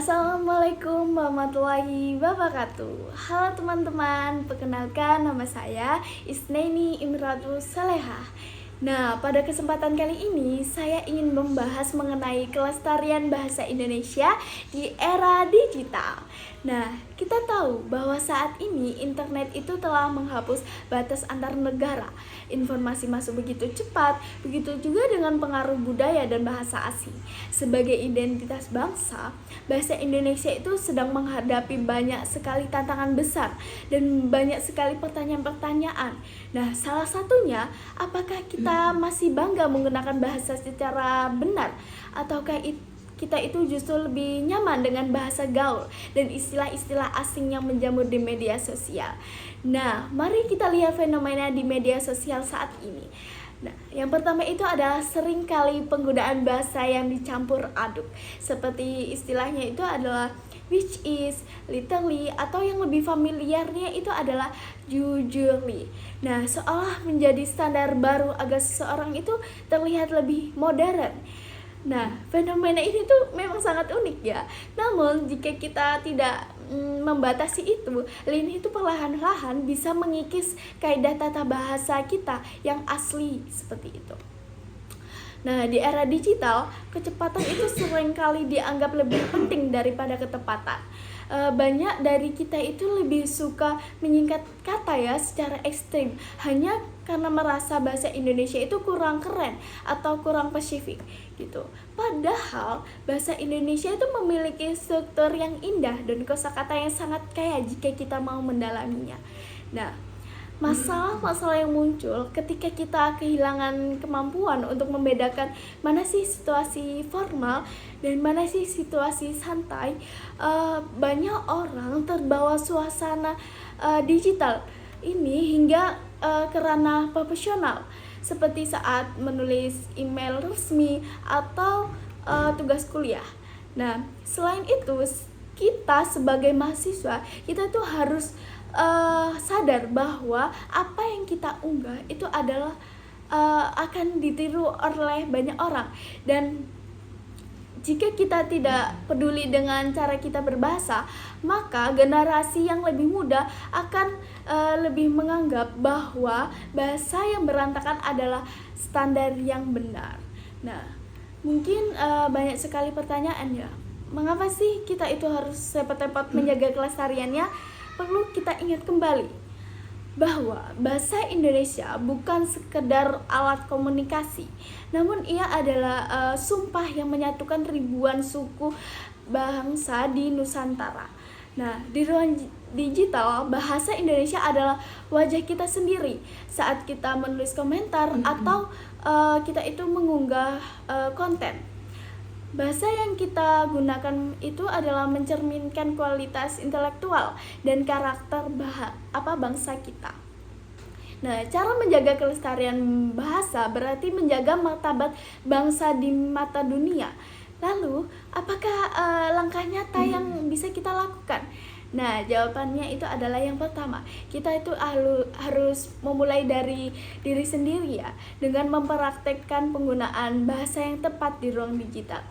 Assalamualaikum warahmatullahi wabarakatuh. Halo teman-teman, perkenalkan nama saya Isnaini Imratul Salehah. Nah, pada kesempatan kali ini saya ingin membahas mengenai kelestarian bahasa Indonesia di era digital. Nah, kita tahu bahwa saat ini internet itu telah menghapus batas antar negara. Informasi masuk begitu cepat, begitu juga dengan pengaruh budaya dan bahasa asing. Sebagai identitas bangsa, bahasa Indonesia itu sedang menghadapi banyak sekali tantangan besar dan banyak sekali pertanyaan-pertanyaan. Nah, salah satunya, apakah kita masih bangga menggunakan bahasa secara benar, ataukah kita itu justru lebih nyaman dengan bahasa gaul dan istilah-istilah asing yang menjamur di media sosial. Nah, mari kita lihat fenomena di media sosial saat ini. Nah, yang pertama itu adalah seringkali penggunaan bahasa yang dicampur aduk. Seperti istilahnya itu adalah which is, literally, atau yang lebih familiarnya itu adalah jujurly. Nah, seolah menjadi standar baru agar seseorang itu terlihat lebih modern. Nah, fenomena ini tuh memang sangat unik ya. Namun, jika kita tidak membatasi itu, lini itu perlahan-lahan bisa mengikis kaidah tata bahasa kita yang asli seperti itu. Nah, di era digital, kecepatan itu seringkali dianggap lebih penting daripada ketepatan. Banyak dari kita itu lebih suka menyingkat kata ya secara ekstrim hanya karena merasa bahasa Indonesia itu kurang keren atau kurang spesifik gitu. Padahal bahasa Indonesia itu memiliki struktur yang indah dan kosakata yang sangat kaya jika kita mau mendalaminya. Nah, masalah-masalah yang muncul ketika kita kehilangan kemampuan untuk membedakan mana sih situasi formal dan mana sih situasi santai. Banyak orang terbawa suasana digital ini hingga ke ranah profesional, seperti saat menulis email resmi atau tugas kuliah. Nah, selain itu, kita sebagai mahasiswa kita tuh harus sadar bahwa apa yang kita unggah itu adalah akan ditiru oleh banyak orang, dan jika kita tidak peduli dengan cara kita berbahasa, maka generasi yang lebih muda akan lebih menganggap bahwa bahasa yang berantakan adalah standar yang benar. Nah, mungkin banyak sekali pertanyaan ya. Mengapa sih kita itu harus repot-repot menjaga kelestariannya? Perlu kita ingat kembali bahwa bahasa Indonesia bukan sekedar alat komunikasi, namun ia adalah sumpah yang menyatukan ribuan suku bangsa di Nusantara. Nah, di ruang digital, bahasa Indonesia adalah wajah kita sendiri saat kita menulis komentar atau kita itu mengunggah konten. Bahasa yang kita gunakan itu adalah mencerminkan kualitas intelektual dan karakter bangsa kita. Nah, cara menjaga kelestarian bahasa berarti menjaga martabat bangsa di mata dunia. Lalu, apakah langkah nyata yang bisa kita lakukan? Nah, jawabannya itu adalah yang pertama, kita itu harus memulai dari diri sendiri ya, dengan mempraktekkan penggunaan bahasa yang tepat di ruang digital.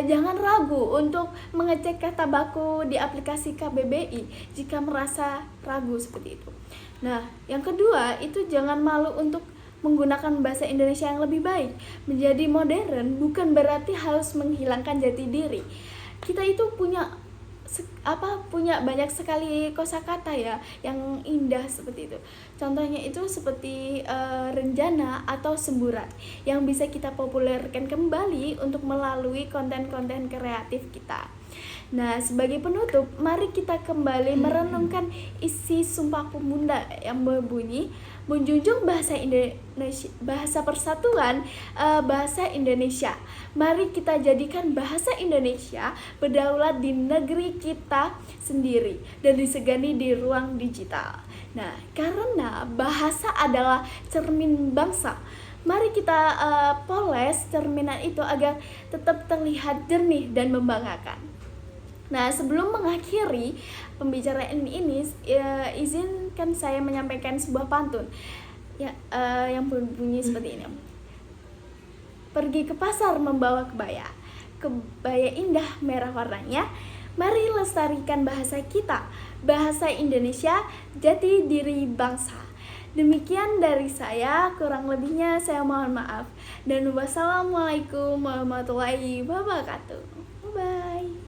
Jangan ragu untuk mengecek kata baku di aplikasi KBBI jika merasa ragu seperti itu. Nah, yang kedua itu jangan malu untuk menggunakan bahasa Indonesia yang lebih baik. Menjadi modern bukan berarti harus menghilangkan jati diri. Kita itu punya banyak sekali kosakata ya yang indah seperti itu. Contohnya itu seperti renjana atau semburat yang bisa kita populerkan kembali untuk melalui konten-konten kreatif kita. Nah, sebagai penutup, mari kita kembali merenungkan isi Sumpah Pemuda yang berbunyi, menjunjung bahasa Indonesia, bahasa persatuan, bahasa Indonesia. Mari kita jadikan bahasa Indonesia berdaulat di negeri kita sendiri dan disegani di ruang digital. Nah, karena bahasa adalah cermin bangsa, mari kita poles cerminan itu agar tetap terlihat jernih dan membanggakan. Nah, sebelum mengakhiri pembicaraan ini, izinkan saya menyampaikan sebuah pantun ya, yang berbunyi seperti ini. Pergi ke pasar membawa kebaya, kebaya indah merah warnanya. Mari lestarikan bahasa kita, bahasa Indonesia, jati diri bangsa. Demikian dari saya, kurang lebihnya saya mohon maaf. Dan wassalamualaikum warahmatullahi wabarakatuh.